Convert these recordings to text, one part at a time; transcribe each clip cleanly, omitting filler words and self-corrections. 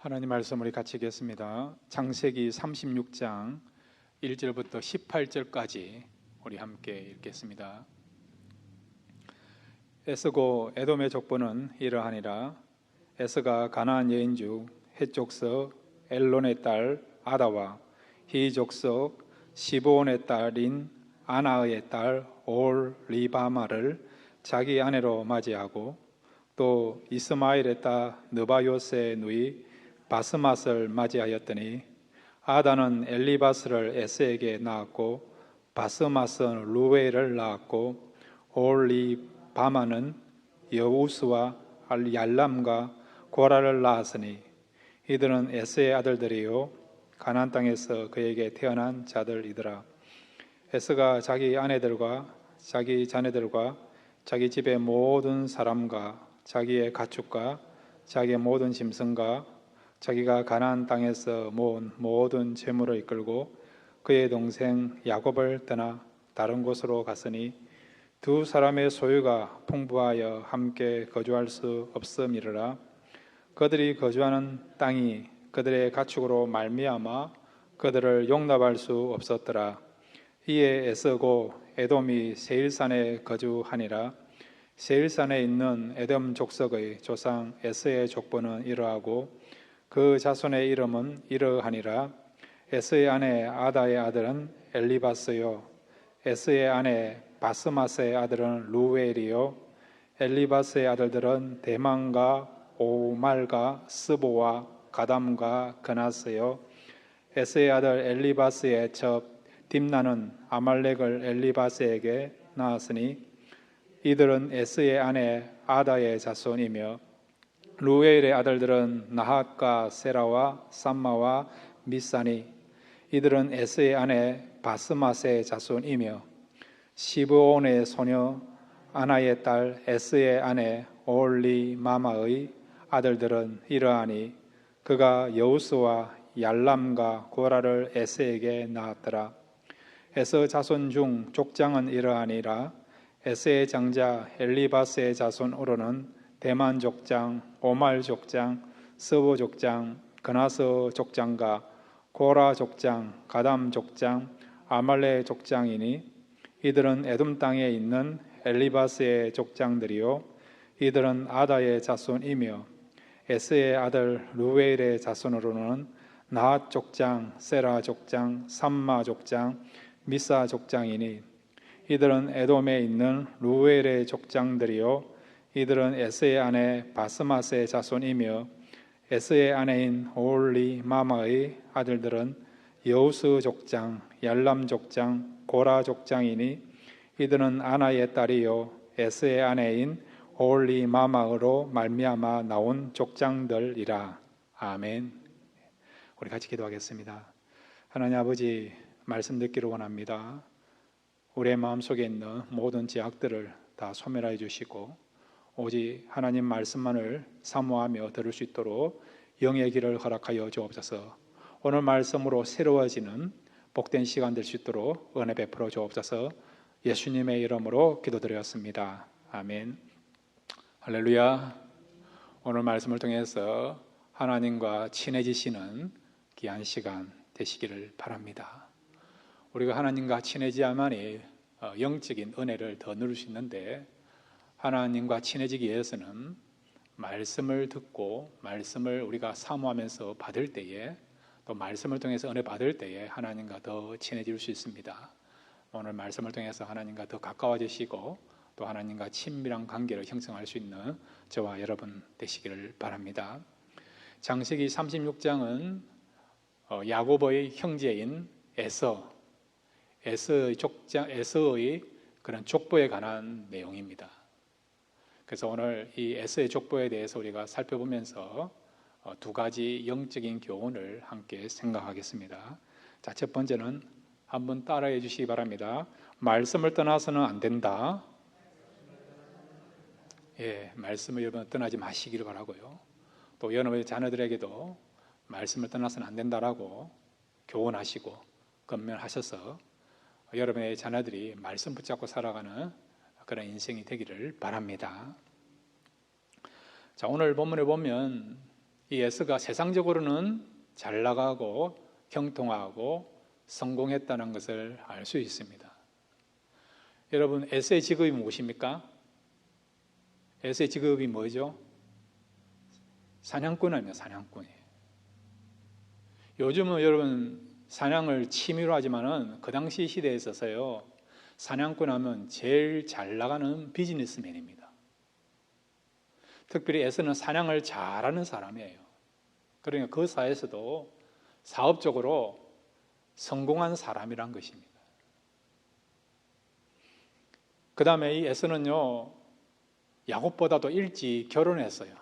하나님 말씀 우리 같이 읽겠습니다. 창세기 36장 1절부터 18절까지 우리 함께 읽겠습니다. 에서고 에돔의 족보는 이러하니라. 에서가 가나안 여인중 헷족속 엘론의 딸 아다와 히 족속 시브온의 딸인 아나의 딸 올리바마를 자기 아내로 맞이하고 또 이스마엘의 딸 느바요스의 누이 바스맛을 맞이하였더니 아다는 엘리바스를 에스에게 낳았고 바스맛은 루웨를 낳았고 올리바마는 여우스와 얄람과 고라를 낳았으니 이들은 에스의 아들들이요 가나안 땅에서 그에게 태어난 자들이더라. 에스가 자기 아내들과 자기 자녀들과 자기 집의 모든 사람과 자기의 가축과 자기의 모든 짐승과 자기가 가나안 땅에서 모은 모든 재물을 이끌고 그의 동생 야곱을 떠나 다른 곳으로 갔으니 두 사람의 소유가 풍부하여 함께 거주할 수 없음이러라. 그들이 거주하는 땅이 그들의 가축으로 말미암아 그들을 용납할 수 없었더라. 이에 에서고 에돔이 세일산에 거주하니라. 세일산에 있는 에돔 족속의 조상 에서의 족보는 이러하고 그 자손의 이름은 이러하니라. 에스의 아내 아다의 아들은 엘리바스요 에스의 아내 바스마스의 아들은 루엘이요 엘리바스의 아들들은 대만과 오말과 스보와 가담과 그나스요 에스의 아들 엘리바스의 첩 딥나는 아말렉을 엘리바스에게 낳았으니 이들은 에스의 아내 아다의 자손이며 루엘의 아들들은 나핫과 세라와 삼마와 미사니 이들은 에스의 아내 바스맛의 자손이며 시브온의 소녀 아나의 딸 에스의 아내 올리마마의 아들들은 이러하니 그가 여우스와 얄람과 고라를 에스에게 낳았더라. 에스 자손 중 족장은 이러하니라. 에스의 장자 엘리바스의 자손으로는 대만 족장, 오말 족장, 스보 족장, 그나스 족장과 고라 족장, 가담 족장, 아말렉 족장이니 이들은 에돔 땅에 있는 엘리바스의 족장들이요 이들은 아다의 자손이며 에스의 아들 루웨일의 자손으로는 나핫 족장, 세라 족장, 삼마 족장, 미사 족장이니 이들은 에돔에 있는 루웨일의 족장들이요 이들은 에스의 아내 바스맛의 자손이며 에스의 아내인 올리마마의 아들들은 여우스 족장, 얄람 족장, 고라 족장이니 이들은 아나의 딸이요 에스의 아내인 올리마마로 말미암아 나온 족장들이라. 아멘. 우리 같이 기도하겠습니다. 하나님 아버지, 말씀 듣기를 원합니다. 우리의 마음속에 있는 모든 죄악들을 다 소멸하여 주시고 오직 하나님 말씀만을 사모하며 들을 수 있도록 영의 길을 허락하여 주옵소서. 오늘 말씀으로 새로워지는 복된 시간 될 수 있도록 은혜 베풀어 주옵소서. 예수님의 이름으로 기도드렸습니다. 아멘. 할렐루야. 오늘 말씀을 통해서 하나님과 친해지시는 귀한 시간 되시기를 바랍니다. 우리가 하나님과 친해져야만이 영적인 은혜를 더 누릴 수 있는데 하나님과 친해지기 위해서는 말씀을 듣고 말씀을 우리가 사모하면서 받을 때에 또 말씀을 통해서 은혜 받을 때에 하나님과 더 친해질 수 있습니다. 오늘 말씀을 통해서 하나님과 더 가까워지시고 또 하나님과 친밀한 관계를 형성할 수 있는 저와 여러분 되시기를 바랍니다. 창세기 36장은 야곱의 형제인 에서의 그런 족보에 관한 내용입니다. 그래서 오늘 이 에서의 족보에 대해서 우리가 살펴보면서 두 가지 영적인 교훈을 함께 생각하겠습니다. 자, 첫 번째는 한번 따라해 주시기 바랍니다. 말씀을 떠나서는 안 된다. 말씀을 여러분 떠나지 마시기를 바라고요. 또 여러분의 자녀들에게도 말씀을 떠나서는 안 된다라고 교훈하시고 권면하셔서 여러분의 자녀들이 말씀 붙잡고 살아가는 그런 인생이 되기를 바랍니다. 자, 오늘 본문에 보면 이 에스가 세상적으로는 잘 나가고 형통하고 성공했다는 것을 알 수 있습니다. 여러분, 에스의 직업이 무엇입니까? 에스의 직업이 뭐죠? 사냥꾼입니다. 사냥꾼이에요. 요즘은 여러분 사냥을 취미로 하지만은 그 당시 시대에 있어서요, 사냥꾼 하면 제일 잘 나가는 비즈니스맨입니다. 특별히 에스는 사냥을 잘하는 사람이에요. 그러니까 그 사회에서도 사업적으로 성공한 사람이란 것입니다. 그 다음에 이 에스는요, 야곱보다도 일찍 결혼했어요.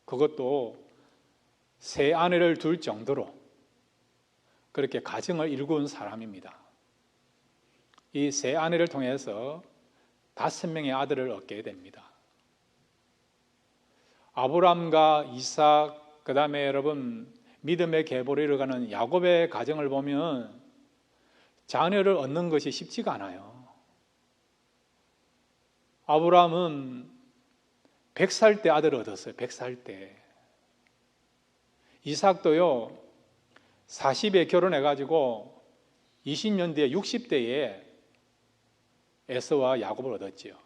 그것도 세 아내를 둘 정도로 그렇게 가정을 일구은 사람입니다. 이 세 아내를 통해서 5명의 아들을 얻게 됩니다. 아브람과 이삭, 그 다음에 여러분 믿음의 계보를 이뤄가는 야곱의 가정을 보면 자녀를 얻는 것이 쉽지가 않아요. 아브람은 100살 때 아들을 얻었어요. 100살 때. 이삭도요, 40에 결혼해가지고 20년 뒤에 60대에 에서와 야곱을 얻었지요.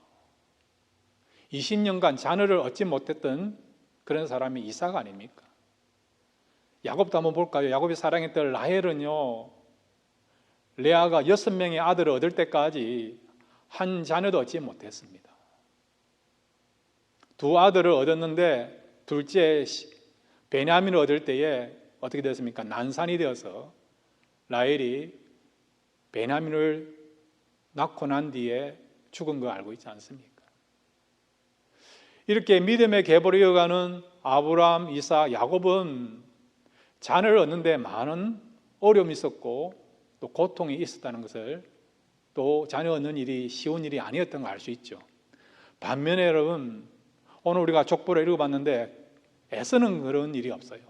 20년간 자녀를 얻지 못했던 그런 사람이 이삭 아닙니까? 야곱도 한번 볼까요? 야곱이 사랑했던 라헬은요, 레아가 6명의 아들을 얻을 때까지 한 자녀도 얻지 못했습니다. 2 아들을 얻었는데 둘째 베냐민을 얻을 때에 어떻게 되었습니까? 난산이 되어서 라헬이 베냐민을 낳고 난 뒤에 죽은 거 알고 있지 않습니까? 이렇게 믿음의 계보를 이어가는 아브람, 이삭, 야곱은 자녀를 얻는데 많은 어려움이 있었고 또 고통이 있었다는 것을, 또 자녀 얻는 일이 쉬운 일이 아니었던 걸 알 수 있죠. 반면에 여러분, 오늘 우리가 족보를 읽어봤는데 에서는 그런 일이 없어요.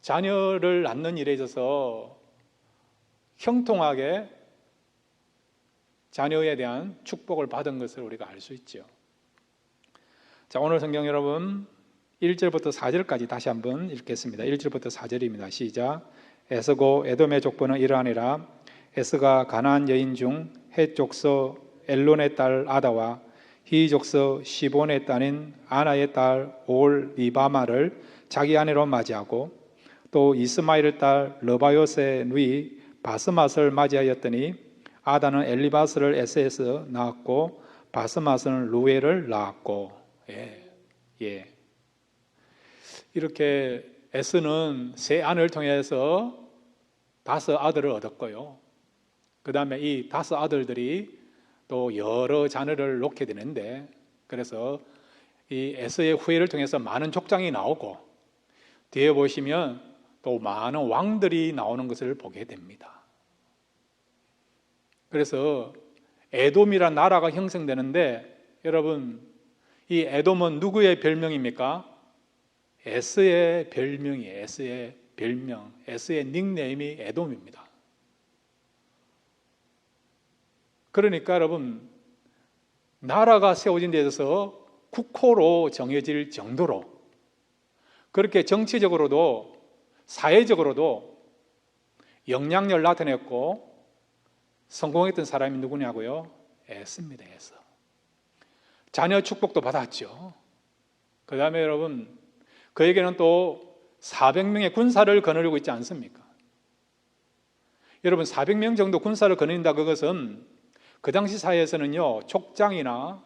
자녀를 낳는 일에 있어서 형통하게 자녀에 대한 축복을 받은 것을 우리가 알 수 있죠. 자, 오늘 성경 여러분 1절부터 4절까지 다시 한번 읽겠습니다. 1절부터 4절입니다. 시작. 에서고 에돔의 족보는 이러하니라. 에서가 가나안 여인 중 헷 족서 엘론의 딸 아다와 히 족서 시본의 딸인 아나의 딸 올 리바마를 자기 아내로 맞이하고, 또 이스마엘의 딸 르바요스의 누이 바스맛을 맞이하였더니 아다는 엘리바스를 에스에서 낳았고 바스맛은 루엘을 낳았고. 이렇게 에스는 세 아내를 통해서 5 아들을 얻었고요. 그 다음에 이 5 아들들이 또 여러 자녀를 놓게 되는데, 그래서 이 에스의 후예를 통해서 많은 족장이 나오고 뒤에 보시면 또 많은 왕들이 나오는 것을 보게 됩니다. 그래서 에돔이라는 나라가 형성되는데, 여러분 이 에돔은 누구의 별명입니까? 에스의 별명이에요. 에스의 별명, 에스의 닉네임이 에돔입니다. 그러니까 여러분, 나라가 세워진 데 있어서 국호로 정해질 정도로 그렇게 정치적으로도 사회적으로도 영향력을 나타냈고 성공했던 사람이 누구냐고요? 에스입니다. 에스. 자녀 축복도 받았죠. 그 다음에 여러분, 그에게는 또 400명의 군사를 거느리고 있지 않습니까? 여러분, 400명 정도 군사를 거느린다, 그것은 그 당시 사회에서는요, 족장이나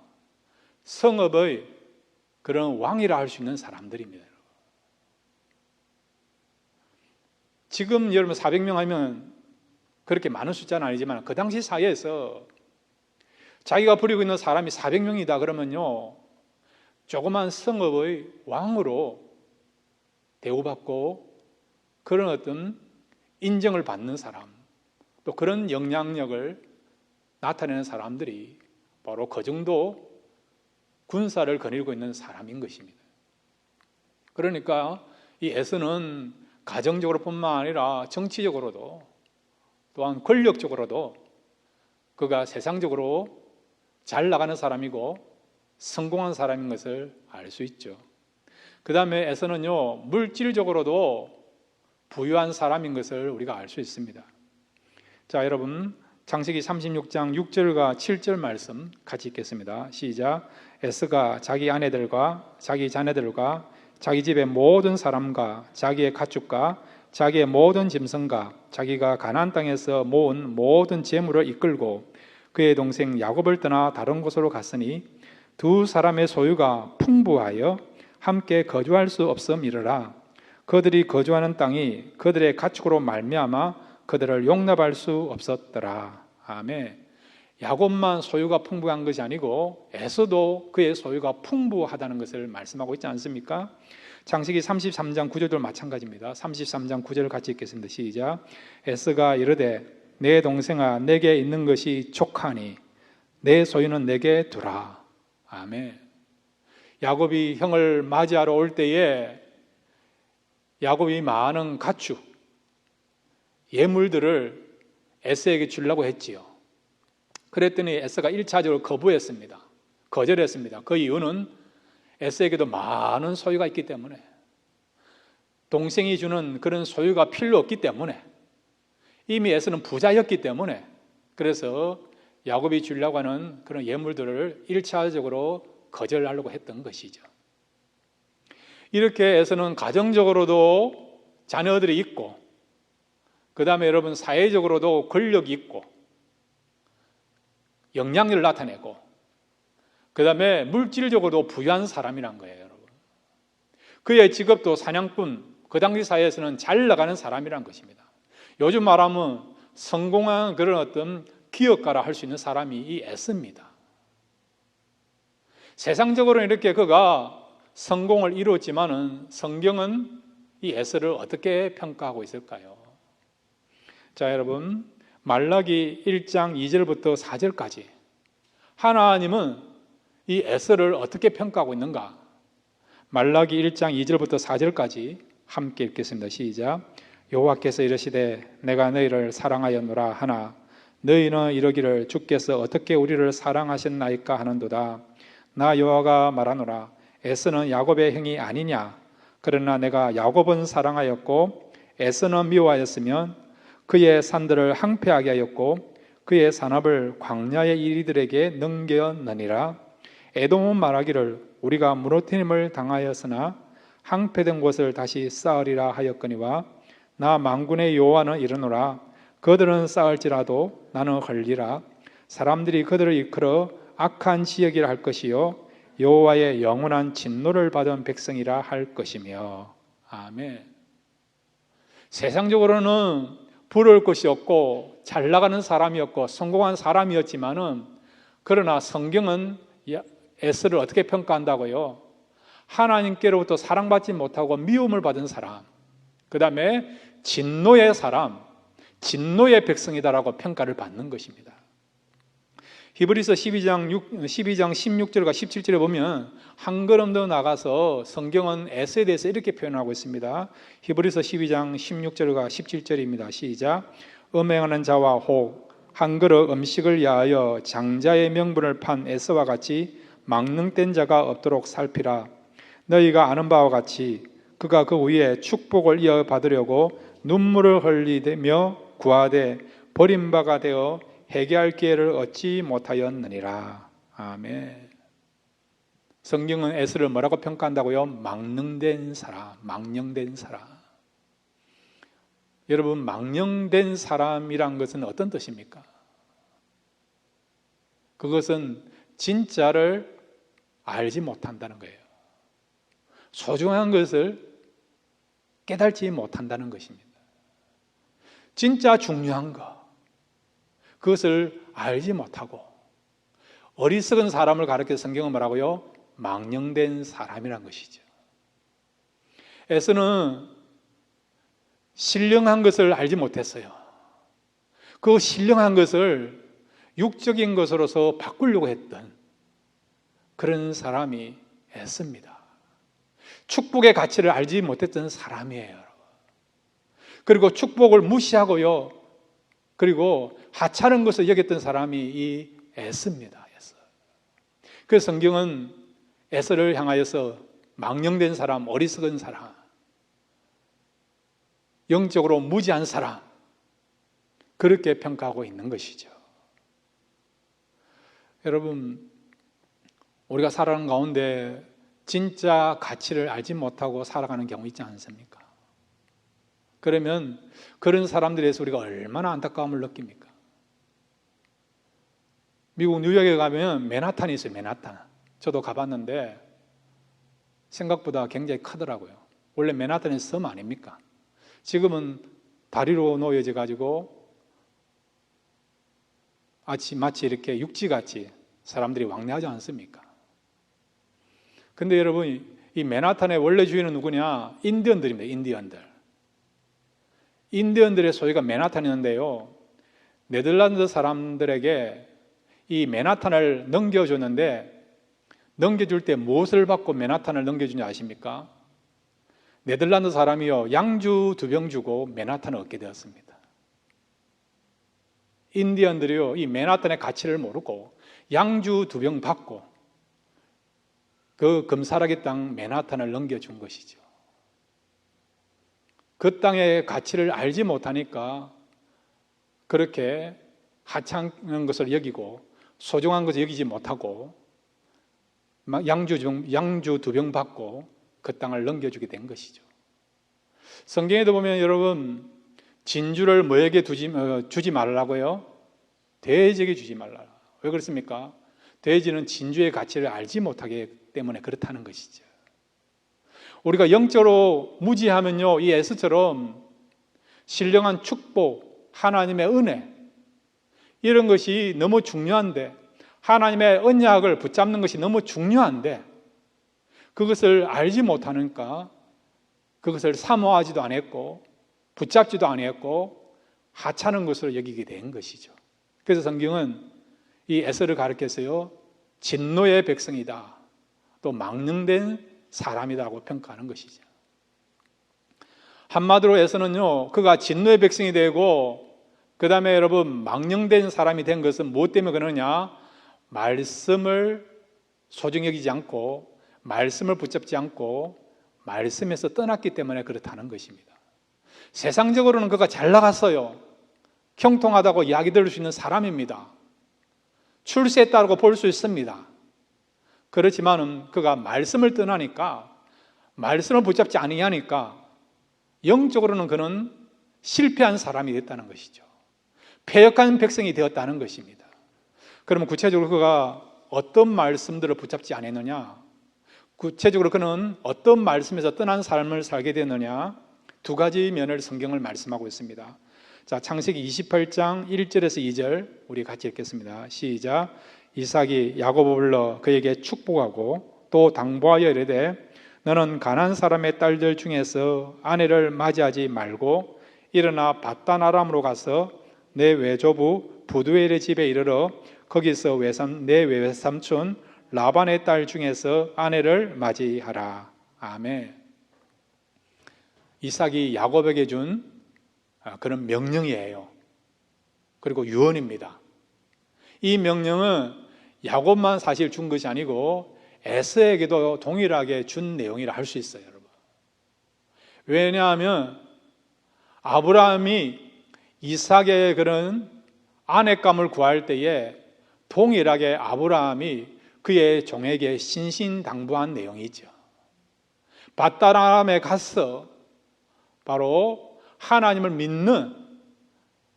성읍의 그런 왕이라 할 수 있는 사람들입니다. 지금 여러분 400명 하면 그렇게 많은 숫자는 아니지만 그 당시 사회에서 자기가 부리고 있는 사람이 400명이다 그러면요, 조그만 성읍의 왕으로 대우받고 그런 어떤 인정을 받는 사람, 또 그런 영향력을 나타내는 사람들이 바로 그 정도 군사를 거느리고 있는 사람인 것입니다. 그러니까 이 에스는 가정적으로 뿐만 아니라 정치적으로도 또한 권력적으로도 그가 세상적으로 잘 나가는 사람이고 성공한 사람인 것을 알 수 있죠. 그 다음에 에서는요, 물질적으로도 부유한 사람인 것을 우리가 알 수 있습니다. 자, 여러분, 창세기 36장 6절과 7절 말씀 같이 읽겠습니다. 시작. 에서가 자기 아내들과 자기 자녀들과 자기 집의 모든 사람과 자기의 가축과 자기의 모든 짐승과 자기가 가나안 땅에서 모은 모든 재물을 이끌고 그의 동생 야곱을 떠나 다른 곳으로 갔으니 두 사람의 소유가 풍부하여 함께 거주할 수 없음이러라. 그들이 거주하는 땅이 그들의 가축으로 말미암아 그들을 용납할 수 없었더라. 아멘. 야곱만 소유가 풍부한 것이 아니고 에서도 그의 소유가 풍부하다는 것을 말씀하고 있지 않습니까? 창세기 33장 9절도 마찬가지입니다. 33장 9절을 같이 읽겠습니다. 시작. 에서가 이르되 내 동생아 내게 있는 것이 족하니 내 소유는 내게 두라. 아멘. 야곱이 형을 맞이하러 올 때에 야곱이 많은 가축, 예물들을 에서에게 주려고 했지요. 그랬더니 에서가 1차적으로 거부했습니다. 거절했습니다. 그 이유는 에서에게도 많은 소유가 있기 때문에, 동생이 주는 그런 소유가 필요 없기 때문에, 이미 에서는 부자였기 때문에, 그래서 야곱이 주려고 하는 그런 예물들을 1차적으로 거절하려고 했던 것이죠. 이렇게 에서는 가정적으로도 자녀들이 있고, 그 다음에 여러분 사회적으로도 권력이 있고 영향력을 나타내고, 그 다음에 물질적으로도 부유한 사람이란 거예요, 여러분. 그의 직업도 사냥꾼, 그 당시 사회에서는 잘 나가는 사람이란 것입니다. 요즘 말하면 성공한 그런 어떤 기업가라 할 수 있는 사람이 이 에서입니다. 세상적으로는 이렇게 그가 성공을 이루었지만은 성경은 이 에서를 어떻게 평가하고 있을까요? 자, 여러분, 말라기 1장 2절부터 4절까지 하나님은 이 에서를 어떻게 평가하고 있는가? 말라기 1장 2절부터 4절까지 함께 읽겠습니다. 시작. 여호와께서 이르시되 내가 너희를 사랑하였노라 하나 너희는 이러기를 주께서 어떻게 우리를 사랑하셨나이까 하는도다. 나 여호와가 말하노라 에서는 야곱의 형이 아니냐? 그러나 내가 야곱은 사랑하였고 에서는 미워하였으면 그의 산들을 항폐하게 하였고 그의 산업을 광야의 이리들에게 넘겼느니라. 에돔은 말하기를 우리가 무너뜨림을 당하였으나 항폐된 곳을 다시 쌓으리라 하였거니와 나 만군의 여호와는 이르노라 그들은 쌓을지라도 나는 헐리라. 사람들이 그들을 이끌어 악한 지역이라 할 것이요 여호와의 영원한 진노를 받은 백성이라 할 것이며. 아멘. 세상적으로는 부러울 것이 없고 잘 나가는 사람이었고 성공한 사람이었지만은, 그러나 성경은 에서를 어떻게 평가한다고요? 하나님께로부터 사랑받지 못하고 미움을 받은 사람, 그 다음에 진노의 사람, 진노의 백성이다라고 평가를 받는 것입니다. 히브리서 12장 16절과 17절에 보면 한 걸음 더 나가서 성경은 에서에 대해서 이렇게 표현하고 있습니다. 히브리서 12장 16절과 17절입니다. 시작. 음행하는 자와 혹 한 그릇 음식을 위하여 장자의 명분을 판 에서와 같이 망령된 자가 없도록 살피라. 너희가 아는 바와 같이 그가 그 위에 축복을 이어받으려고 눈물을 흘리며 구하되 버림바가 되어 회개할 기회를 얻지 못하였느니라. 아멘. 성경은 에서를 뭐라고 평가한다고요? 망령된 사람, 망령된 사람. 여러분, 망령된 사람이란 것은 어떤 뜻입니까? 그것은 진짜를 알지 못한다는 거예요. 소중한 것을 깨달지 못한다는 것입니다. 진짜 중요한 것, 그것을 알지 못하고 어리석은 사람을 가리켜 성경은 뭐라고요? 망령된 사람이란 것이죠. 에서는 신령한 것을 알지 못했어요. 그 신령한 것을 육적인 것으로서 바꾸려고 했던 그런 사람이 에서입니다. 축복의 가치를 알지 못했던 사람이에요. 그리고 축복을 무시하고요, 그리고 하찮은 것을 여겼던 사람이 이 에서입니다. 에서. 그래서 성경은 에서를 향하여서 망령된 사람, 어리석은 사람, 영적으로 무지한 사람, 그렇게 평가하고 있는 것이죠. 여러분, 우리가 살아가는 가운데 진짜 가치를 알지 못하고 살아가는 경우 있지 않습니까? 그러면 그런 사람들에 대해서 우리가 얼마나 안타까움을 느낍니까? 미국 뉴욕에 가면 맨하탄이 있어요. 맨하탄. 저도 가봤는데 생각보다 굉장히 크더라고요. 원래 맨하탄은 섬 아닙니까? 지금은 다리로 놓여져 가지고 마치 이렇게 육지같이 사람들이 왕래하지 않습니까? 근데 여러분, 이 맨하탄의 원래 주인은 누구냐? 인디언들입니다. 인디언들의 소유가 맨하탄이었는데요, 네덜란드 사람들에게 이 맨하탄을 넘겨줬는데, 넘겨줄 때 무엇을 받고 맨하탄을 넘겨주는지 아십니까? 네덜란드 사람이요, 양주 2병 주고 맨하탄을 얻게 되었습니다. 인디언들이요, 이 맨하탄의 가치를 모르고 양주 2병 받고 그 금사라기 땅 맨하탄을 넘겨준 것이죠. 그 땅의 가치를 알지 못하니까 그렇게 하찮은 것을 여기고 소중한 것을 여기지 못하고 양주 2병 받고 그 땅을 넘겨주게 된 것이죠. 성경에도 보면 여러분, 진주를 뭐에게 주지 말라고요? 돼지에게 주지 말라. 왜 그렇습니까? 돼지는 진주의 가치를 알지 못하기 때문에 그렇다는 것이죠. 우리가 영적으로 무지하면요, 이 에스처럼 신령한 축복, 하나님의 은혜, 이런 것이 너무 중요한데, 하나님의 언약을 붙잡는 것이 너무 중요한데 그것을 알지 못하니까 그것을 사모하지도 않았고 붙잡지도 않았고 하찮은 것으로 여기게 된 것이죠. 그래서 성경은 이 에서를 가리켜서요, 진노의 백성이다, 또 망령된 사람이라고 평가하는 것이죠. 한마디로 에서는요, 그가 진노의 백성이 되고 그 다음에 여러분 망령된 사람이 된 것은 무엇 때문에 그러냐? 말씀을 소중히 여기지 않고 말씀을 붙잡지 않고 말씀에서 떠났기 때문에 그렇다는 것입니다. 세상적으로는 그가 잘 나갔어요. 형통하다고 이야기 들을 수 있는 사람입니다. 출세했다고 볼 수 있습니다. 그렇지만은 그가 말씀을 떠나니까, 말씀을 붙잡지 아니하니까 영적으로는 그는 실패한 사람이 됐다는 것이죠. 패역한 백성이 되었다는 것입니다. 그러면 구체적으로 그가 어떤 말씀들을 붙잡지 않았느냐? 구체적으로 그는 어떤 말씀에서 떠난 삶을 살게 됐느냐? 2가지 면을 성경을 말씀하고 있습니다. 자, 창세기 28장 1절에서 2절 우리 같이 읽겠습니다. 시작. 이삭이 야곱을 불러 그에게 축복하고 또 당부하여 이르되 너는 가나안 사람의 딸들 중에서 아내를 맞이하지 말고 일어나 밧단 아람으로 가서 내 외조부 부두엘의 집에 이르러 거기서 내 외삼촌 라반의 딸 중에서 아내를 맞이하라. 아멘. 이삭이 야곱에게 준 그런 명령이에요. 그리고 유언입니다. 이 명령은 야곱만 사실 준 것이 아니고 에서에게도 동일하게 준 내용이라 할 수 있어요, 여러분. 왜냐하면 아브라함이 이삭의 그런 아내감을 구할 때에 동일하게 아브라함이 그의 종에게 신신당부한 내용이죠. 밧단 아람에 가서 바로 하나님을 믿는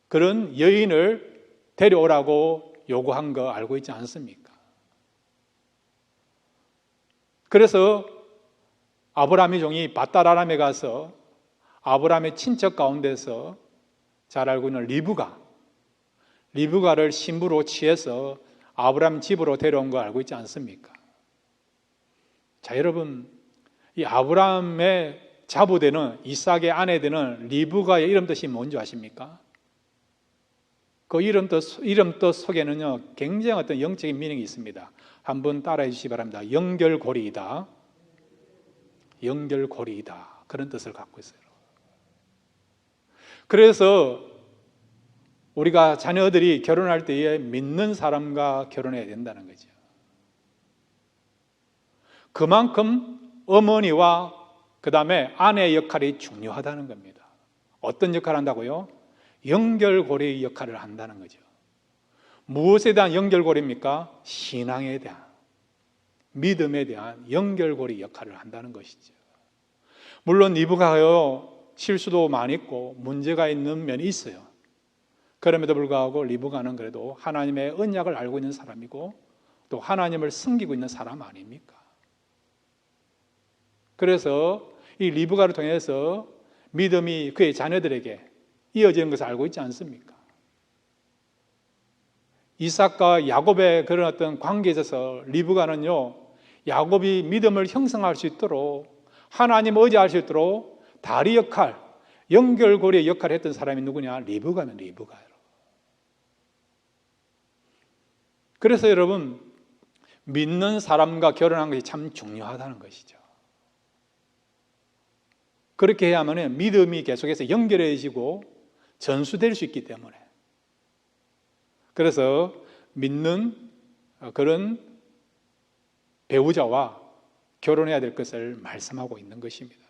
그런 여인을 데려오라고 요구한 거 알고 있지 않습니까? 그래서 아브라함의 종이 밧단 아람에 가서 아브라함의 친척 가운데서 잘 알고 있는 리브가를 신부로 취해서 아브라함 집으로 데려온 거 알고 있지 않습니까? 자, 여러분, 이 아브라함의 자부되는 이삭의 아내 되는 리브가의 이름 뜻이 뭔지 아십니까? 그 이름 뜻 속에는요, 굉장히 어떤 영적인 미닝이 있습니다. 한번 따라해 주시기 바랍니다. 연결고리이다. 연결고리이다. 그런 뜻을 갖고 있어요. 그래서 우리가 자녀들이 결혼할 때에 믿는 사람과 결혼해야 된다는 거죠. 그만큼 어머니와 그 다음에 아내의 역할이 중요하다는 겁니다. 어떤 역할을 한다고요? 연결고리의 역할을 한다는 거죠. 무엇에 대한 연결고리입니까? 신앙에 대한, 믿음에 대한 연결고리 역할을 한다는 것이죠. 물론 리브가요, 실수도 많이 있고 문제가 있는 면이 있어요. 그럼에도 불구하고 리브가는 그래도 하나님의 언약을 알고 있는 사람이고 또 하나님을 섬기고 있는 사람 아닙니까? 그래서 이 리브가를 통해서 믿음이 그의 자녀들에게 이어지는 것을 알고 있지 않습니까? 이삭과 야곱의 그런 어떤 관계에 있어서 리브가는요, 야곱이 믿음을 형성할 수 있도록 하나님 의지할 수 있도록 다리 역할, 연결고리의 역할을 했던 사람이 누구냐? 리브가면 리브가요. 그래서 여러분, 믿는 사람과 결혼하는 것이 참 중요하다는 것이죠. 그렇게 해야만 믿음이 계속해서 연결해지고 전수될 수 있기 때문에. 그래서 믿는 그런 배우자와 결혼해야 될 것을 말씀하고 있는 것입니다.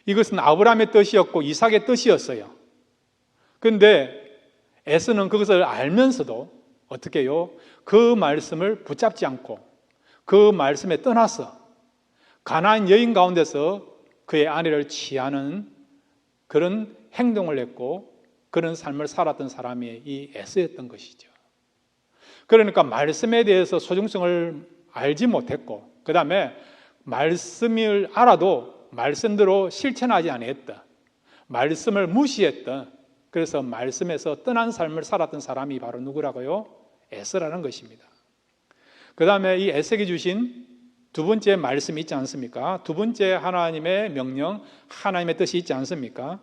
이것은 아브라함의 뜻이었고 이삭의 뜻이었어요. 그런데 에서는 그것을 알면서도 어떻게 해요? 그 말씀을 붙잡지 않고 그 말씀에 떠나서 가나안 여인 가운데서 그의 아내를 취하는 그런 행동을 했고 그런 삶을 살았던 사람이 이 에서였던 것이죠. 그러니까 말씀에 대해서 소중성을 알지 못했고 그 다음에 말씀을 알아도 말씀대로 실천하지 않았다. 말씀을 무시했다. 그래서 말씀에서 떠난 삶을 살았던 사람이 바로 누구라고요? 에서라는 것입니다. 그 다음에 이 에서에게 주신 두 번째 말씀이 있지 않습니까? 두 번째 하나님의 명령, 하나님의 뜻이 있지 않습니까?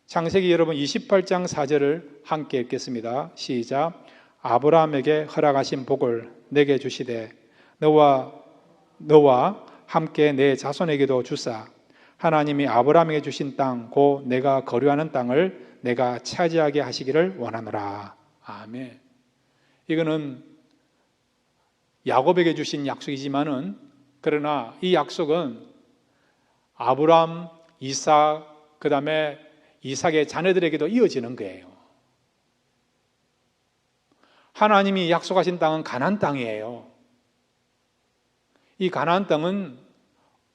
창세기 여러분 28장 4절을 함께 읽겠습니다. 시작. 아브라함에게 허락하신 복을 내게 주시되 너와 함께 내 자손에게도 주사 하나님이 아브라함에게 주신 땅 곧 내가 거류하는 땅을 내가 차지하게 하시기를 원하노라. 아멘. 이거는 야곱에게 주신 약속이지만은 그러나 이 약속은 아브라함, 이삭, 그 다음에 이삭의 자녀들에게도 이어지는 거예요. 하나님이 약속하신 땅은 가나안 땅이에요. 이 가나안 땅은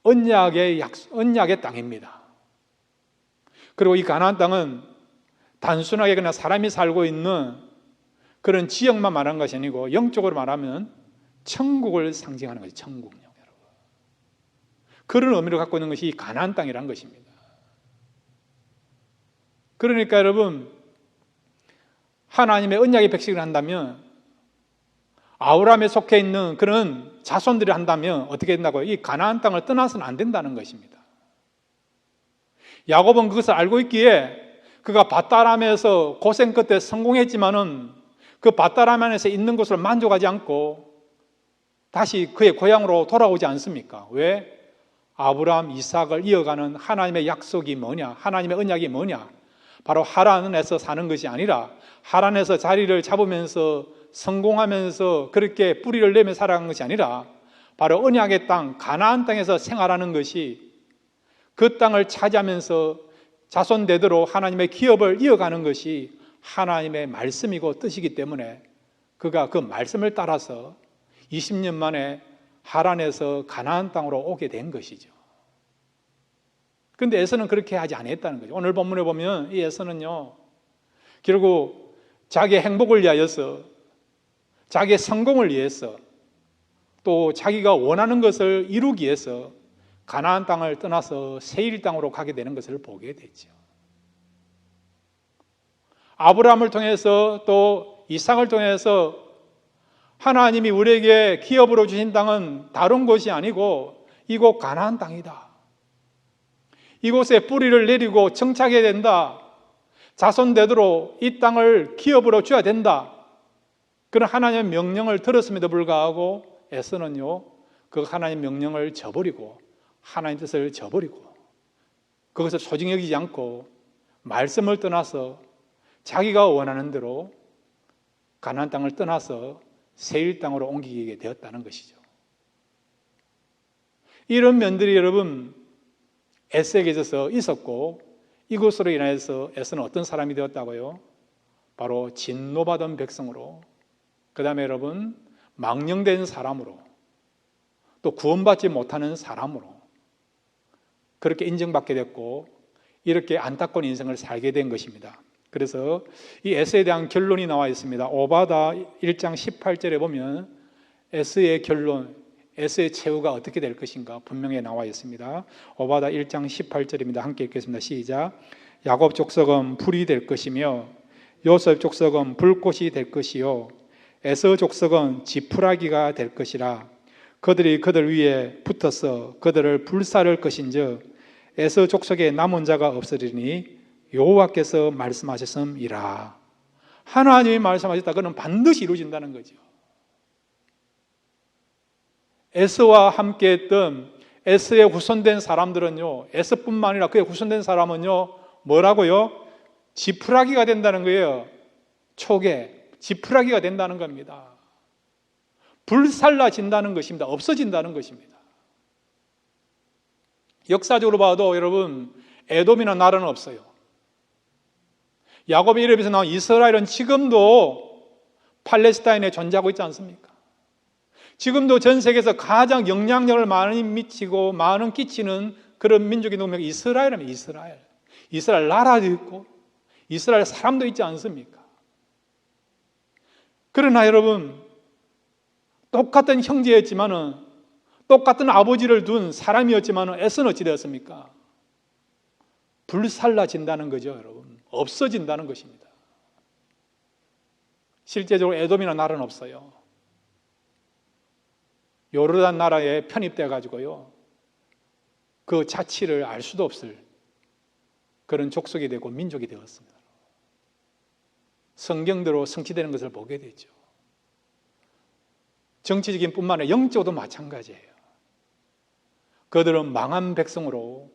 언약의 땅입니다. 그리고 이 가나안 땅은 단순하게 그냥 사람이 살고 있는 그런 지역만 말하는 것이 아니고 영적으로 말하면 천국을 상징하는 것이 천국요, 여러분. 그런 의미를 갖고 있는 것이 가나안 땅이라는 것입니다. 그러니까 여러분, 하나님의 언약의 백식을 한다면 아브라함에 속해 있는 그런 자손들이 한다면 어떻게 된다고요? 이 가나안 땅을 떠나서는 안 된다는 것입니다. 야곱은 그것을 알고 있기에 그가 밧다람에서 고생 끝에 성공했지만은 그 밧다람 안에서 있는 것을 만족하지 않고 다시 그의 고향으로 돌아오지 않습니까? 왜? 아브라함, 이삭을 이어가는 하나님의 약속이 뭐냐? 하나님의 언약이 뭐냐? 바로 하란에서 사는 것이 아니라 하란에서 자리를 잡으면서 성공하면서 그렇게 뿌리를 내며 살아가는 것이 아니라 바로 언약의 땅, 가나안 땅에서 생활하는 것이 그 땅을 차지하면서 자손대대로 하나님의 기업을 이어가는 것이 하나님의 말씀이고 뜻이기 때문에 그가 그 말씀을 따라서 20년 만에 하란에서 가나안 땅으로 오게 된 것이죠. 그런데 에서는 그렇게 하지 않았다는 거죠. 오늘 본문에 보면 이 에서는요, 결국 자기의 행복을 위하여서, 자기의 성공을 위해서, 또 자기가 원하는 것을 이루기 위해서 가나안 땅을 떠나서 세일 땅으로 가게 되는 것을 보게 되죠. 아브라함을 통해서 또 이삭을 통해서 하나님이 우리에게 기업으로 주신 땅은 다른 곳이 아니고 이곳 가나안 땅이다. 이곳에 뿌리를 내리고 정착해야 된다. 자손대대로 이 땅을 기업으로 줘야 된다. 그런 하나님의 명령을 들었음에도 불구하고 에서는요, 그 하나님의 명령을 저버리고 하나님 뜻을 저버리고 그것을 소중히 여기지 않고 말씀을 떠나서 자기가 원하는 대로 가나안 땅을 떠나서 세일 땅으로 옮기게 되었다는 것이죠. 이런 면들이 여러분 에스에게 있어서 있었고, 이것으로 인해서 에스는 어떤 사람이 되었다고요? 바로 진노받은 백성으로, 그 다음에 여러분 망령된 사람으로, 또 구원받지 못하는 사람으로 그렇게 인정받게 됐고, 이렇게 안타까운 인생을 살게 된 것입니다. 그래서 이 에스에 대한 결론이 나와 있습니다. 오바다 1장 18절에 보면 에스의 결론, 에스의 최후가 어떻게 될 것인가 분명히 나와 있습니다. 오바다 1장 18절입니다. 함께 읽겠습니다. 시작. 야곱 족속은 불이 될 것이며 요셉 족속은 불꽃이 될 것이요 에서 족속은 지푸라기가 될 것이라. 그들이 그들 위에 붙어서 그들을 불사를 것인즉 에서 족속에 남은 자가 없으리니 여호와께서 말씀하셨음이라. 하나님이 말씀하셨다. 그는 반드시 이루어진다는 거죠. 에서와 함께했던 에서의 후손된 사람들은요, 에서뿐만 아니라 그의 후손된 사람은요, 뭐라고요? 지푸라기가 된다는 거예요. 촉에 지푸라기가 된다는 겁니다. 불살라진다는 것입니다. 없어진다는 것입니다. 역사적으로 봐도 여러분 에돔이나 나라는 없어요. 야곱의 이름에서 나온 이스라엘은 지금도 팔레스타인에 존재하고 있지 않습니까? 지금도 전 세계에서 가장 영향력을 많이 미치고 많은 끼치는 그런 민족이 누구면 이스라엘입니다. 이스라엘. 이스라엘 나라도 있고 이스라엘 사람도 있지 않습니까? 그러나 여러분 똑같은 형제였지만은 똑같은 아버지를 둔 사람이었지만은 에서는 어찌 되었습니까? 불살라진다는 거죠, 여러분. 없어진다는 것입니다. 실제적으로 에돔이나 나라는 없어요. 요르단 나라에 편입돼 가지고요, 그 자취를 알 수도 없을 그런 족속이 되고 민족이 되었습니다. 성경대로 성취되는 것을 보게 되죠. 정치적인 뿐만 아니라 영적으로도 마찬가지예요. 그들은 망한 백성으로,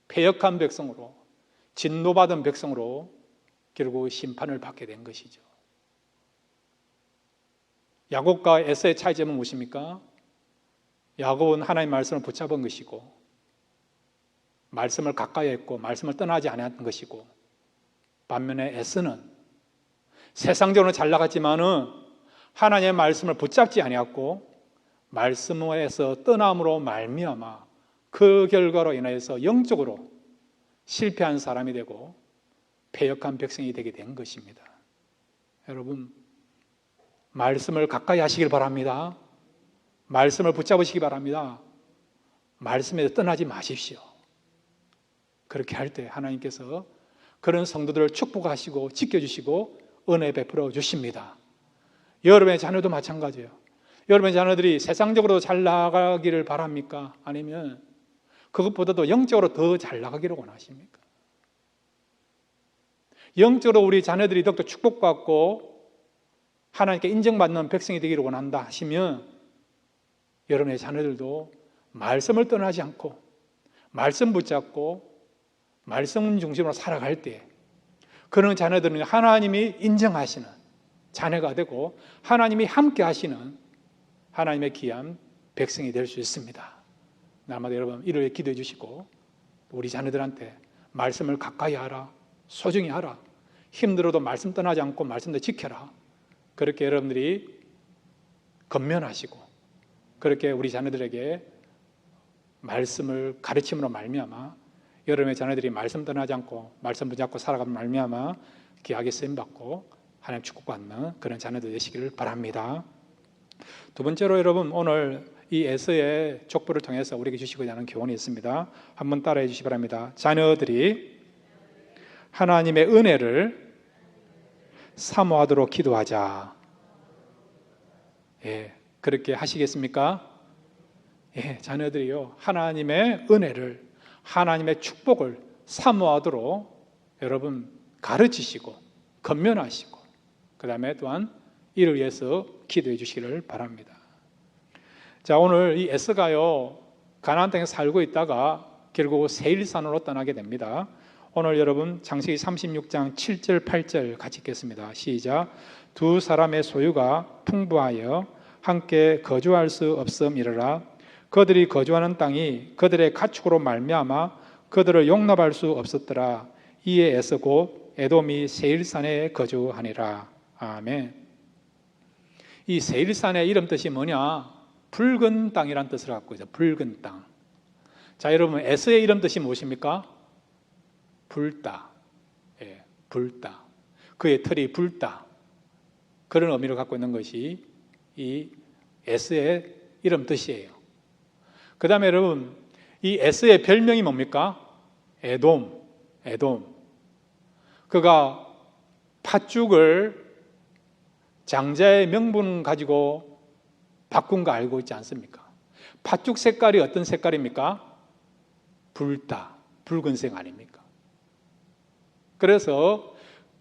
패역한 백성으로, 진노받은 백성으로 결국 심판을 받게 된 것이죠. 야곱과 에서의 차이점은 무엇입니까? 야곱은 하나님의 말씀을 붙잡은 것이고 말씀을 가까이 했고 말씀을 떠나지 않았던 것이고, 반면에 에서는 세상적으로 잘 나갔지만은 하나님의 말씀을 붙잡지 아니었고 말씀에서 떠남으로 말미암아 그 결과로 인해서 영적으로 실패한 사람이 되고 패역한 백성이 되게 된 것입니다. 여러분, 말씀을 가까이 하시길 바랍니다. 말씀을 붙잡으시기 바랍니다. 말씀에서 떠나지 마십시오. 그렇게 할 때 하나님께서 그런 성도들을 축복하시고 지켜주시고 은혜 베풀어 주십니다. 여러분의 자녀도 마찬가지예요. 여러분의 자녀들이 세상적으로 잘 나가기를 바랍니까? 아니면 그것보다도 영적으로 더 잘 나가기를 원하십니까? 영적으로 우리 자녀들이 더욱더 축복받고 하나님께 인정받는 백성이 되기를 원한다 하시면 여러분의 자녀들도 말씀을 떠나지 않고 말씀 붙잡고 말씀 중심으로 살아갈 때 그런 자녀들은 하나님이 인정하시는 자녀가 되고 하나님이 함께 하시는 하나님의 귀한 백성이 될 수 있습니다. 날마다 여러분 일요일에 기도해 주시고 우리 자녀들한테 말씀을 가까이 하라, 소중히 하라, 힘들어도 말씀 떠나지 않고 말씀도 지켜라, 그렇게 여러분들이 건면하시고 그렇게 우리 자녀들에게 말씀을 가르침으로 말미암아 여러분의 자녀들이 말씀 떠나지 않고 말씀 붙잡고 살아가는 말미암아 귀하게 쓰임받고 하나님 축복받는 그런 자녀들 되시기를 바랍니다. 두 번째로 여러분, 오늘 이 에서의 족보를 통해서 우리에게 주시고자 하는 교훈이 있습니다. 한번 따라해 주시기 바랍니다. 자녀들이 하나님의 은혜를 사모하도록 기도하자. 예, 그렇게 하시겠습니까? 예, 자녀들이요, 하나님의 은혜를, 하나님의 축복을 사모하도록 여러분 가르치시고 건면하시고 그 다음에 또한 이를 위해서 기도해 주시기를 바랍니다. 자, 오늘 이 에서가요 가나안 땅에 살고 있다가 결국 세일산으로 떠나게 됩니다. 오늘 여러분 창세기 36장 7절 8절 같이 읽겠습니다. 시작. 두 사람의 소유가 풍부하여 함께 거주할 수 없음이러라. 그들이 거주하는 땅이 그들의 가축으로 말미암아 그들을 용납할 수 없었더라. 이에 에서 곧 에돔이 세일산에 거주하니라. 아멘. 이 세일산의 이름 뜻이 뭐냐? 붉은 땅이란 뜻을 갖고 있어요. 붉은 땅. 자, 여러분, 에서의 이름 뜻이 무엇입니까? 불다. 예, 불다. 그의 털이 불다. 그런 의미를 갖고 있는 것이 이 에서의 이름 뜻이에요. 그 다음에 여러분, 이 에서의 별명이 뭡니까? 에돔. 그가 팥죽을 장자의 명분 가지고 바꾼 거 알고 있지 않습니까? 팥죽 색깔이 어떤 색깔입니까? 붉다. 붉은색 아닙니까? 그래서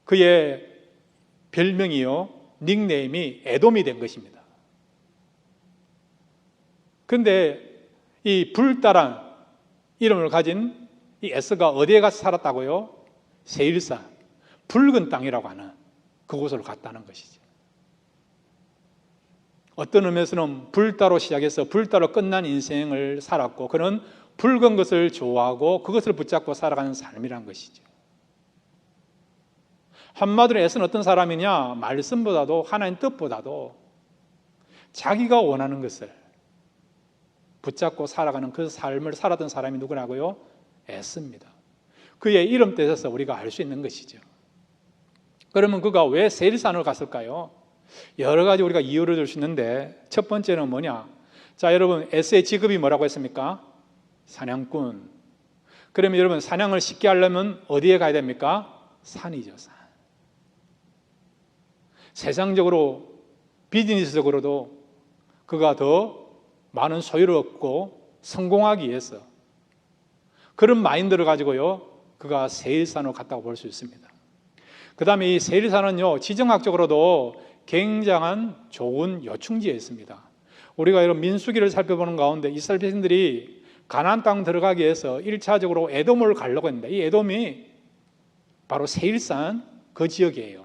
그의 별명이요, 닉네임이 에돔이 된 것입니다. 그런데 이 불다란 이름을 가진 이 에서가 어디에 가서 살았다고요? 세일산, 붉은 땅이라고 하는 그곳으로 갔다는 것이죠. 어떤 의미에서는 불다로 시작해서 불다로 끝난 인생을 살았고, 그는 붉은 것을 좋아하고 그것을 붙잡고 살아가는 삶이란 것이죠. 한마디로 에서는 어떤 사람이냐? 말씀보다도 하나님 뜻보다도 자기가 원하는 것을 붙잡고 살아가는 그 삶을 살았던 사람이 누구라고요? 에서입니다. 그의 이름 뜻에서 우리가 알 수 있는 것이죠. 그러면 그가 왜 세일산으로 갔을까요? 여러 가지 우리가 이유를 들 수 있는데, 첫 번째는 뭐냐? 자, 여러분, 에서의 직업이 뭐라고 했습니까? 사냥꾼. 그러면 여러분, 사냥을 쉽게 하려면 어디에 가야 됩니까? 산이죠, 산. 세상적으로, 비즈니스적으로도 그가 더 많은 소유를 얻고 성공하기 위해서 그런 마인드를 가지고요, 그가 세일산으로 갔다고 볼 수 있습니다. 그 다음에 이 세일산은요, 지정학적으로도 굉장한 좋은 요충지에 있습니다. 우리가 이런 민수기를 살펴보는 가운데 이스라엘 백성들이 가나안 땅 들어가기 위해서 1차적으로 에돔을 가려고 했는데, 이 에돔이 바로 세일산 그 지역이에요.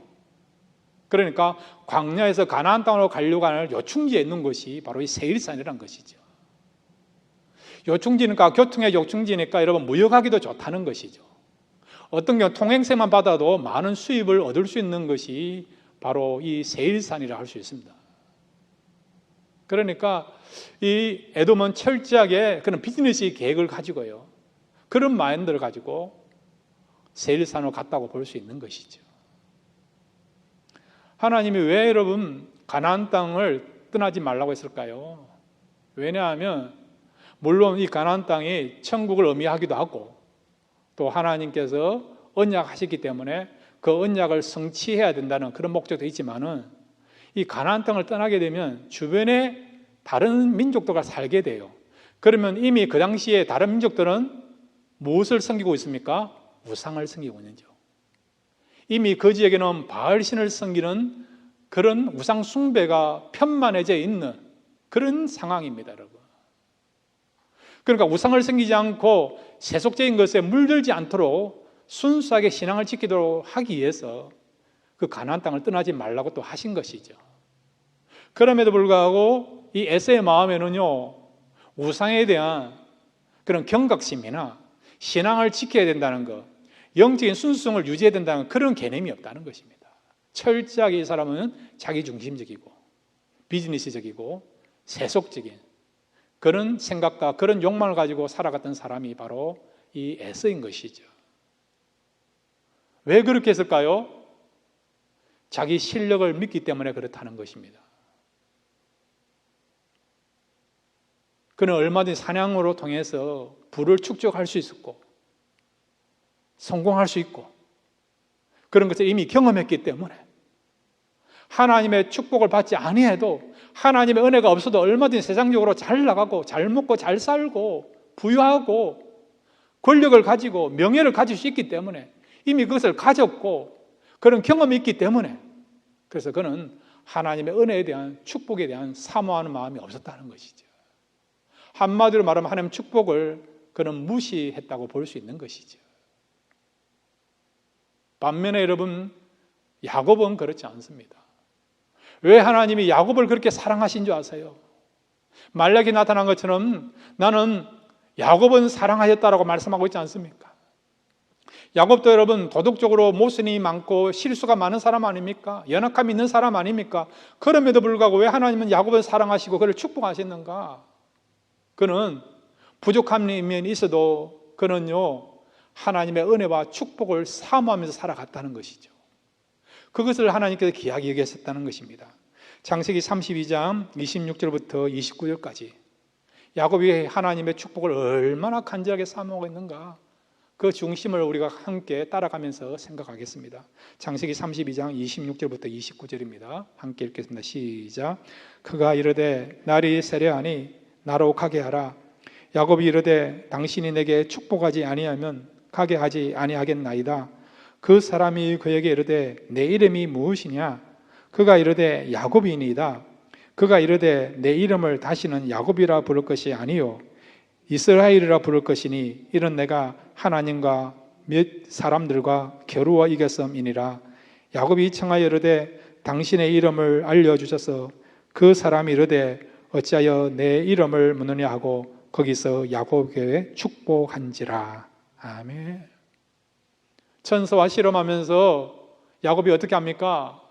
그러니까 광야에서 가나안 땅으로 가려고 하는 요충지에 있는 것이 바로 이 세일산이라는 것이죠. 요충지니까, 교통의 요충지니까 여러분 무역하기도 좋다는 것이죠. 어떤 경우 통행세만 받아도 많은 수입을 얻을 수 있는 것이 바로 이 세일산이라 할 수 있습니다. 그러니까 이 에돔은 철저하게 그런 비즈니스 계획을 가지고요, 그런 마인드를 가지고 세일산으로 갔다고 볼 수 있는 것이죠. 하나님이 왜 여러분 가나안 땅을 떠나지 말라고 했을까요? 왜냐하면 물론 이 가나안 땅이 천국을 의미하기도 하고, 또 하나님께서 언약하셨기 때문에 그 언약을 성취해야 된다는 그런 목적도 있지만은, 이 가나안 땅을 떠나게 되면 주변에 다른 민족들과 살게 돼요. 그러면 이미 그 당시에 다른 민족들은 무엇을 섬기고 있습니까? 우상을 섬기고 있는죠. 이미 그 지역에는 바알신을 섬기는 그런 우상 숭배가 편만해져 있는 그런 상황입니다, 여러분. 그러니까 우상을 섬기지 않고 세속적인 것에 물들지 않도록 순수하게 신앙을 지키도록 하기 위해서 그 가나안 땅을 떠나지 말라고 또 하신 것이죠. 그럼에도 불구하고 이 에서의 마음에는요, 우상에 대한 그런 경각심이나 신앙을 지켜야 된다는 것, 영적인 순수성을 유지해야 된다는 그런 개념이 없다는 것입니다. 철저하게 이 사람은 자기중심적이고 비즈니스적이고 세속적인 그런 생각과 그런 욕망을 가지고 살아갔던 사람이 바로 이 에서인 것이죠. 왜 그렇게 했을까요? 자기 실력을 믿기 때문에 그렇다는 것입니다. 그는 얼마든지 사냥으로 통해서 부를 축적할 수 있었고 성공할 수 있고 그런 것을 이미 경험했기 때문에 하나님의 축복을 받지 아니해도, 하나님의 은혜가 없어도 얼마든지 세상적으로 잘 나가고 잘 먹고 잘 살고 부유하고 권력을 가지고 명예를 가질 수 있기 때문에, 이미 그것을 가졌고 그런 경험이 있기 때문에, 그래서 그는 하나님의 은혜에 대한 축복에 대한 사모하는 마음이 없었다는 것이죠. 한마디로 말하면 하나님의 축복을 그는 무시했다고 볼 수 있는 것이죠. 반면에 여러분, 야곱은 그렇지 않습니다. 왜 하나님이 야곱을 그렇게 사랑하신 줄 아세요? 말라기 나타난 것처럼 나는 야곱은 사랑하였다라고 말씀하고 있지 않습니까? 야곱도 여러분 도덕적으로 모순이 많고 실수가 많은 사람 아닙니까? 연약함이 있는 사람 아닙니까? 그럼에도 불구하고 왜 하나님은 야곱을 사랑하시고 그를 축복하셨는가? 그는 부족함이 있어도 그는요 하나님의 은혜와 축복을 사모하면서 살아갔다는 것이죠. 그것을 하나님께서 귀하게 여기셨다는 것입니다. 창세기 32장 26절부터 29절까지 야곱이 하나님의 축복을 얼마나 간절하게 사모하고 있는가, 그 중심을 우리가 함께 따라가면서 생각하겠습니다. 창세기 32장 26절부터 29절입니다. 함께 읽겠습니다. 시작. 그가 이르되 날이 세려하니 나로 가게 하라. 야곱이 이르되 당신이 내게 축복하지 아니하면 가게 하지 아니하겠나이다. 그 사람이 그에게 이르되 내 이름이 무엇이냐? 그가 이르되 야곱이니이다. 그가 이르되 내 이름을 다시는 야곱이라 부를 것이 아니요 이스라엘이라 부를 것이니 이런 내가 하나님과 몇 사람들과 겨루어 이겼음이니라. 야곱이 청하여 이르되 당신의 이름을 알려주셔서 그 사람이 이르되 어찌하여 내 이름을 묻느냐 하고 거기서 야곱에게 축복한지라. 아멘. 천사와 실험하면서 야곱이 어떻게 합니까?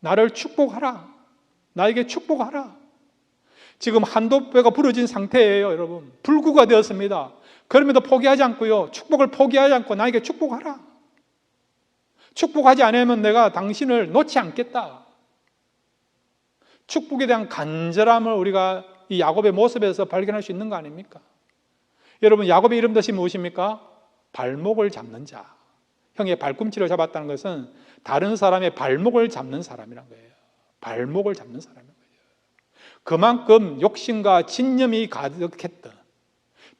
나를 축복하라. 나에게 축복하라. 지금 한도배가 부러진 상태예요, 여러분. 불구가 되었습니다. 그럼에도 포기하지 않고요. 축복을 포기하지 않고 나에게 축복하라. 축복하지 않으면 내가 당신을 놓지 않겠다. 축복에 대한 간절함을 우리가 이 야곱의 모습에서 발견할 수 있는 거 아닙니까? 여러분, 야곱의 이름 뜻이 무엇입니까? 발목을 잡는 자. 형의 발꿈치를 잡았다는 것은 다른 사람의 발목을 잡는 사람이란 거예요. 발목을 잡는 사람인 거예요. 그만큼 욕심과 진념이 가득했던,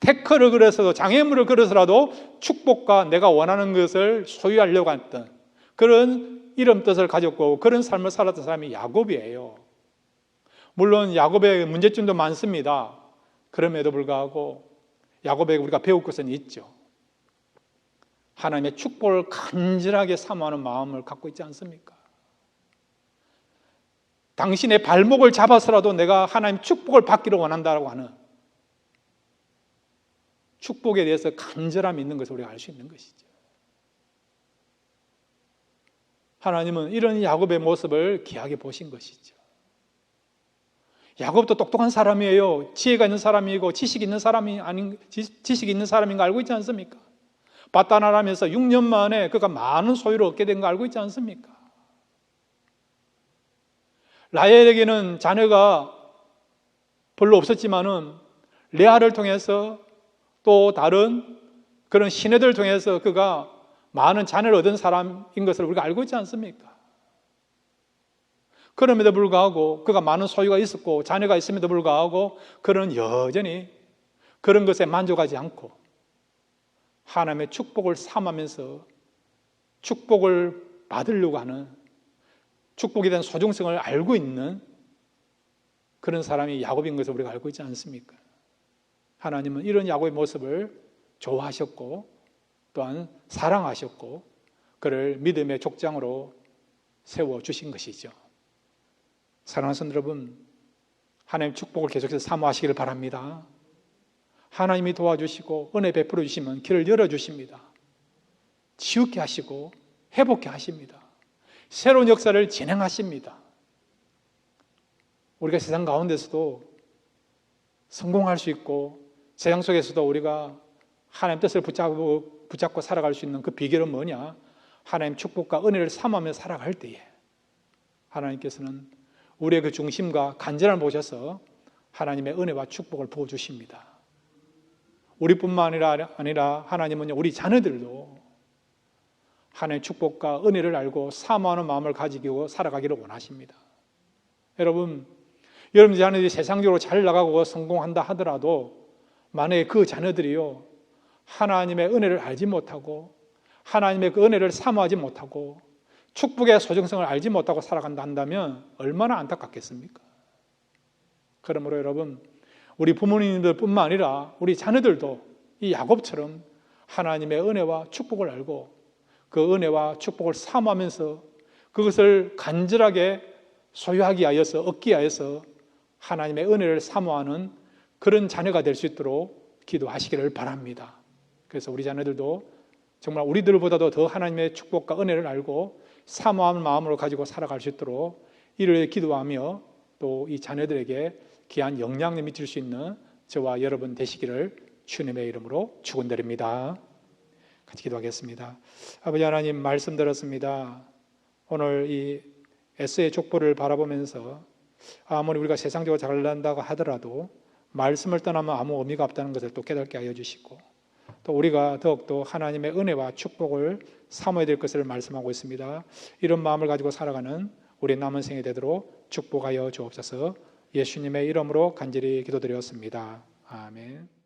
태클을 걸어서도, 장애물을 걸어서라도 축복과 내가 원하는 것을 소유하려고 했던 그런 이름 뜻을 가졌고 그런 삶을 살았던 사람이 야곱이에요. 물론 야곱의 문제점도 많습니다. 그럼에도 불구하고 야곱에게 우리가 배울 것은 있죠. 하나님의 축복을 간절하게 사모하는 마음을 갖고 있지 않습니까? 당신의 발목을 잡아서라도 내가 하나님 축복을 받기를 원한다고 하는 축복에 대해서 간절함이 있는 것을 우리가 알 수 있는 것이죠. 하나님은 이런 야곱의 모습을 귀하게 보신 것이죠. 야곱도 똑똑한 사람이에요. 지혜가 있는 사람이고 지식이 있는 사람인 거 알고 있지 않습니까? 바다나라면서 6년 만에 그가 많은 소유를 얻게 된 거 알고 있지 않습니까? 라헬에게는 자녀가 별로 없었지만은 레아를 통해서 또 다른 그런 시내들을 통해서 그가 많은 자녀를 얻은 사람인 것을 우리가 알고 있지 않습니까? 그럼에도 불구하고 그가 많은 소유가 있었고 자녀가 있음에도 불구하고 그는 여전히 그런 것에 만족하지 않고 하나님의 축복을 삼으면서 축복을 받으려고 하는, 축복에 대한 소중성을 알고 있는 그런 사람이 야곱인 것을 우리가 알고 있지 않습니까? 하나님은 이런 야곱의 모습을 좋아하셨고 또한 사랑하셨고 그를 믿음의 족장으로 세워주신 것이죠. 사랑하는 성도 여러분, 하나님의 축복을 계속해서 사모하시기를 바랍니다. 하나님이 도와주시고 은혜 베풀어 주시면 길을 열어주십니다. 치유케 하시고 회복케 하십니다. 새로운 역사를 진행하십니다. 우리가 세상 가운데서도 성공할 수 있고 세상 속에서도 우리가 하나님 뜻을 붙잡고 살아갈 수 있는 그 비결은 뭐냐? 하나님 축복과 은혜를 사모하며 살아갈 때에 하나님께서는 우리의 그 중심과 간절함을 보셔서 하나님의 은혜와 축복을 부어주십니다. 우리뿐만 아니라 하나님은 우리 자녀들도 하나님의 축복과 은혜를 알고 사모하는 마음을 가지고 살아가기를 원하십니다. 여러분 자녀들이 세상적으로 잘 나가고 성공한다 하더라도 만약에 그 자녀들이요 하나님의 은혜를 알지 못하고 하나님의 그 은혜를 사모하지 못하고 축복의 소중성을 알지 못하고 살아간다 한다면 얼마나 안타깝겠습니까? 그러므로 여러분 우리 부모님들뿐만 아니라 우리 자녀들도 이 야곱처럼 하나님의 은혜와 축복을 알고 그 은혜와 축복을 사모하면서 그것을 간절하게 소유하기 위하여서 얻기 위하여서 하나님의 은혜를 사모하는 그런 자녀가 될 수 있도록 기도하시기를 바랍니다. 그래서 우리 자녀들도 정말 우리들보다도 더 하나님의 축복과 은혜를 알고 사모하는 마음으로 가지고 살아갈 수 있도록 이를 위해 기도하며 또 이 자녀들에게 귀한 영향을 미칠 수 있는 저와 여러분 되시기를 주님의 이름으로 축원드립니다. 같이 기도하겠습니다. 아버지 하나님, 말씀 들었습니다. 오늘 이 에스의 족보를 바라보면서 아무리 우리가 세상적으로 잘난다고 하더라도 말씀을 떠나면 아무 의미가 없다는 것을 또 깨닫게 하여 주시고, 또 우리가 더욱더 하나님의 은혜와 축복을 사모해야 될 것을 말씀하고 있습니다. 이런 마음을 가지고 살아가는 우리 남은 생이 되도록 축복하여 주옵소서. 예수님의 이름으로 간절히 기도드렸습니다. 아멘.